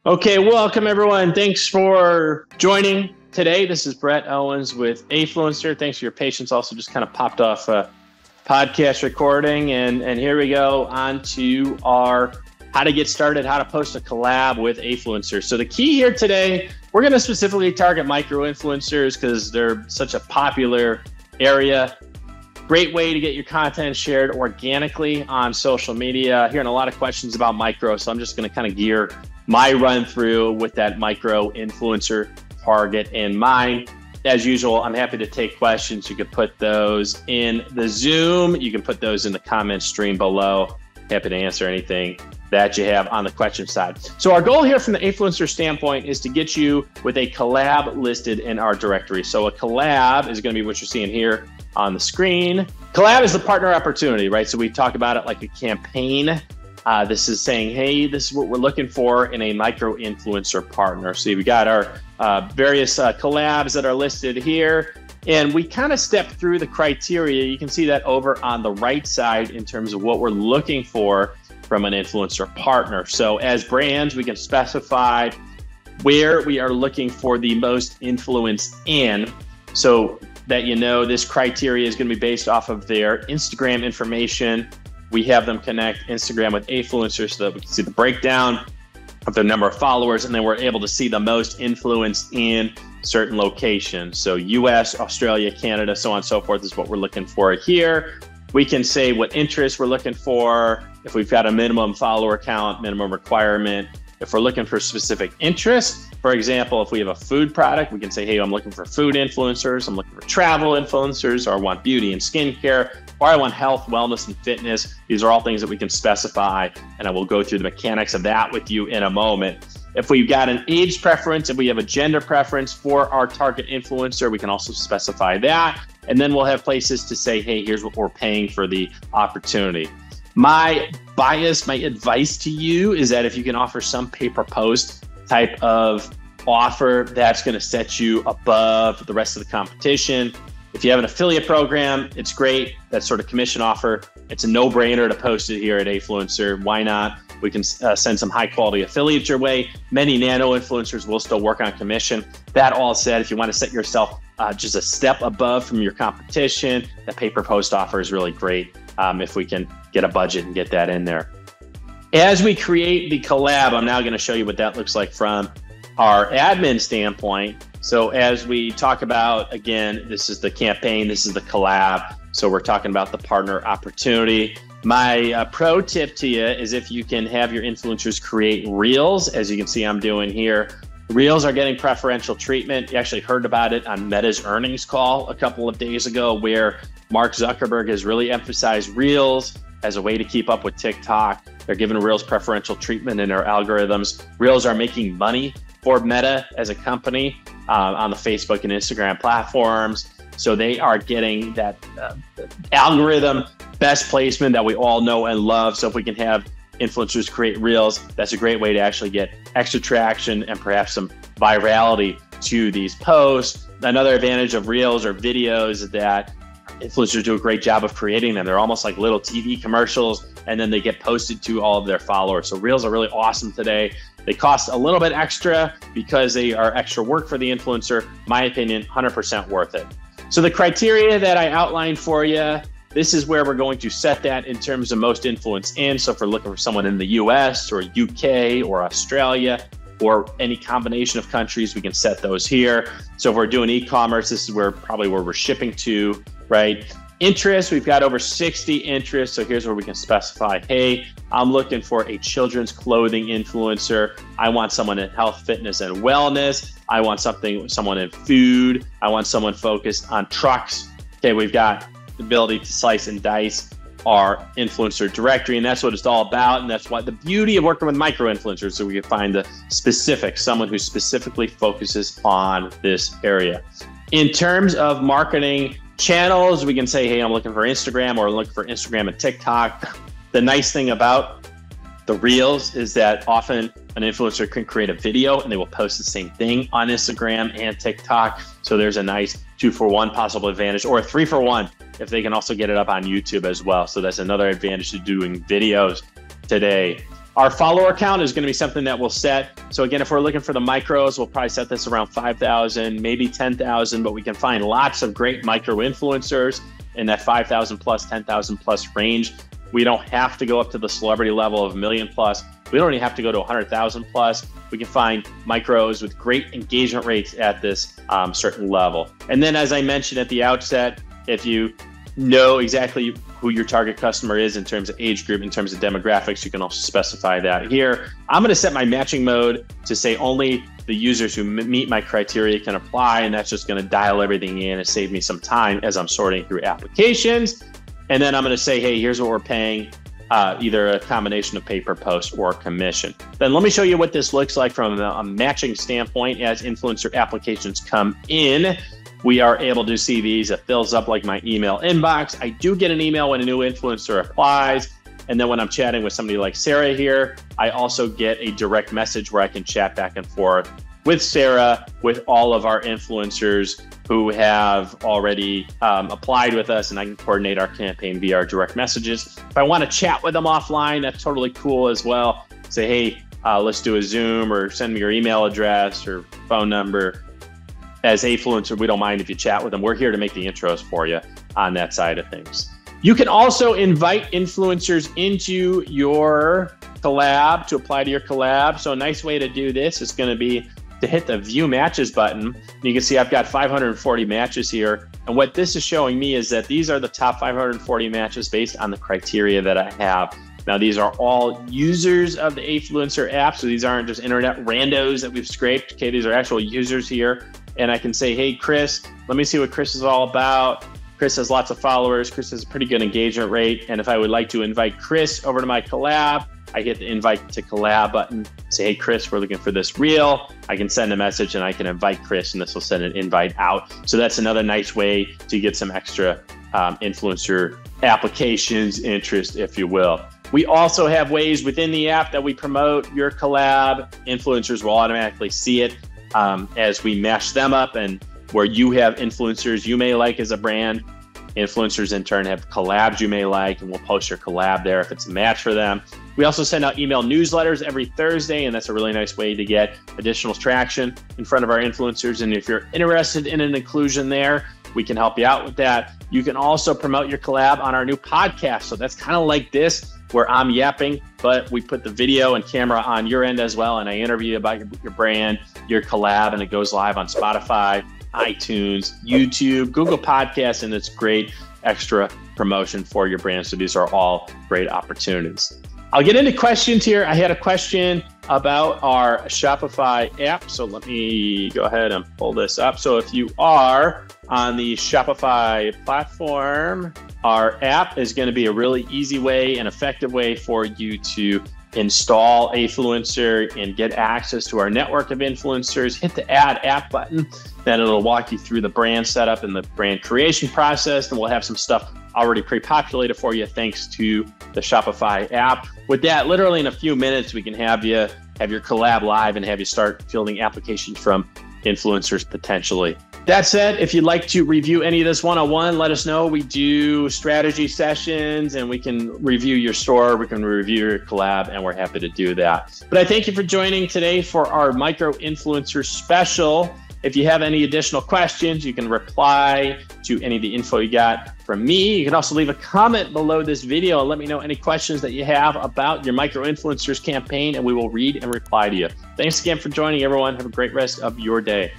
Okay, welcome everyone. Thanks for joining today. This is Brett Owens with Afluencer. Thanks for your patience. Also just kind of popped off a podcast recording and here we go on to our how to get started, how to post a collab with Afluencer. So the key here today, we're going to specifically target micro influencers because they're such a popular area. Great way to get your content shared organically on social media. Hearing a lot of questions about micro, so I'm just going to kind of gear my run through with that micro influencer target in mind. As usual, I'm happy to take questions. You can put those in the Zoom. You can put those in the comment stream below. Happy to answer anything that you have on the question side. So our goal here from the Afluencer standpoint is to get you with a collab listed in our directory. So a collab is going to be what you're seeing here on the screen. Collab is the partner opportunity, right? So we talk about it like a campaign. This is saying, hey, this is what we're looking for in a micro influencer partner. So we've got our various collabs that are listed here. And we kind of step through the criteria. You can see that over on the right side in terms of what we're looking for from an influencer partner. So as brands, we can specify where we are looking for the most influence in. So that this criteria is going to be based off of their Instagram information. We have them connect Instagram with Afluencer so that we can see the breakdown of the number of followers, and then we're able to see the most influence in certain locations. So US, Australia, Canada, so on and so forth is what we're looking for here. We can say what interest we're looking for, if we've got a minimum follower count, minimum requirement. If we're looking for specific interest, for example, if we have a food product, we can say, hey, I'm looking for food influencers, I'm looking for travel influencers, or I want beauty and skincare, or I want health, wellness, and fitness. These are all things that we can specify, and I will go through the mechanics of that with you in a moment. If we've got an age preference, if we have a gender preference for our target influencer, we can also specify that. And then we'll have places to say, hey, here's what we're paying for the opportunity. My bias, my advice to you is that if you can offer some pay-per-post type of offer, that's going to set you above the rest of the competition. If you have an affiliate program, it's great. That sort of commission offer, it's a no-brainer to post it here at Afluencer. Why not? We can send some high-quality affiliates your way. Many nano influencers will still work on commission. That all said, if you want to set yourself just a step above from your competition, that pay-per-post offer is really great if we can get a budget and get that in there. As we create the collab, I'm now going to show you what that looks like from our admin standpoint. So as we talk about, again, this is the campaign, this is the collab. So we're talking about the partner opportunity. My pro tip to you is if you can have your influencers create reels, as you can see I'm doing here. Reels are getting preferential treatment. You actually heard about it on Meta's earnings call a couple of days ago, where Mark Zuckerberg has really emphasized reels as a way to keep up with TikTok. They're giving reels preferential treatment in their algorithms. Reels are making money for Meta as a company on the Facebook and Instagram platforms. So they are getting that algorithm best placement that we all know and love. So if we can have influencers create reels, that's a great way to actually get extra traction and perhaps some virality to these posts. Another advantage of reels or videos is that influencers do a great job of creating them. They're almost like little TV commercials, and then they get posted to all of their followers. So reels are really awesome today. They cost a little bit extra because they are extra work for the influencer. My opinion, 100% worth it. So the criteria that I outlined for you, this is where we're going to set that in terms of most influence in. So if we're looking for someone in the US or UK or Australia or any combination of countries, we can set those here. So if we're doing e-commerce, this is probably where we're shipping to, right? Interest, we've got over 60 interests. So here's where we can specify, hey, I'm looking for a children's clothing influencer. I want someone in health, fitness, and wellness. I want someone in food. I want someone focused on trucks. Okay, we've got the ability to slice and dice our influencer directory, and that's what it's all about. And that's why the beauty of working with micro influencers, so we can find the specific, someone who specifically focuses on this area. In terms of marketing channels, we can say, hey, I'm looking for Instagram, or looking for Instagram and TikTok. The nice thing about the reels is that often an influencer can create a video and they will post the same thing on Instagram and TikTok. So there's a nice 2-for-1 possible advantage, or a 3-for-1 if they can also get it up on YouTube as well. So that's another advantage to doing videos today. Our follower count is going to be something that we'll set. So again, if we're looking for the micros, we'll probably set this around 5,000, maybe 10,000, but we can find lots of great micro influencers in that 5,000 plus, 10,000 plus range. We don't have to go up to the celebrity level of 1 million plus. We don't even have to go to 100,000 plus. We can find micros with great engagement rates at this certain level. And then, as I mentioned at the outset, if you know exactly who your target customer is in terms of age group, in terms of demographics, you can also specify that here. I'm going to set my matching mode to say only the users who meet my criteria can apply, and that's just going to dial everything in and save me some time as I'm sorting through applications. And then I'm going to say, hey, here's what we're paying, either a combination of pay per post or commission. Then let me show you what this looks like from a matching standpoint. As influencer applications come in, we are able to see these. It fills up like my email inbox. I do get an email when a new influencer applies. And then when I'm chatting with somebody like Sarah here, I also get a direct message where I can chat back and forth with Sarah, with all of our influencers who have already applied with us, and I can coordinate our campaign via our direct messages. If I want to chat with them offline, that's totally cool as well. Say, hey, let's do a Zoom, or send me your email address or phone number. As Afluencer, we don't mind if you chat with them. We're here to make the intros for you on that side of things. You can also invite influencers into your collab to apply to your collab. So a nice way to do this is going to be to hit the View Matches button. You can see I've got 540 matches here. And what this is showing me is that these are the top 540 matches based on the criteria that I have. Now, these are all users of the Afluencer app. So these aren't just internet randos that we've scraped. Okay, these are actual users here. And I can say, hey, Chris, let me see what Chris is all about. Chris has lots of followers. Chris has a pretty good engagement rate. And if I would like to invite Chris over to my collab, I hit the invite to collab button, say, hey, Chris, we're looking for this reel. I can send a message and I can invite Chris, and this will send an invite out. So that's another nice way to get some extra influencer applications interest, if you will. We also have ways within the app that we promote your collab. Influencers will automatically see it as we mash them up, and where you have influencers you may like as a brand. Influencers in turn have collabs you may like, and we'll post your collab there if it's a match for them. We also send out email newsletters every Thursday, and that's a really nice way to get additional traction in front of our influencers. And if you're interested in an inclusion there, we can help you out with that. You can also promote your collab on our new podcast. So that's kind of like this, where I'm yapping, but we put the video and camera on your end as well, and I interview you about your brand, your collab, and it goes live on Spotify, iTunes, YouTube, Google Podcasts, and it's great extra promotion for your brand. So these are all great opportunities. I'll get into questions here. I had a question about our Shopify app. So let me go ahead and pull this up. So if you are on the Shopify platform, our app is going to be a really easy way and effective way for you to install Afluencer and get access to our network of influencers. Hit the Add App button. Then it'll walk you through the brand setup and the brand creation process. And we'll have some stuff already pre-populated for you thanks to the Shopify app. With that, literally in a few minutes, we can have you have your collab live and have you start fielding applications from influencers potentially. That said, if you'd like to review any of this one-on-one, let us know. We do strategy sessions and we can review your store, we can review your collab, and we're happy to do that. But I thank you for joining today for our micro influencer special. If you have any additional questions, you can reply to any of the info you got from me. You can also leave a comment below this video and let me know any questions that you have about your micro influencers campaign, and we will read and reply to you. Thanks again for joining, everyone. Have a great rest of your day.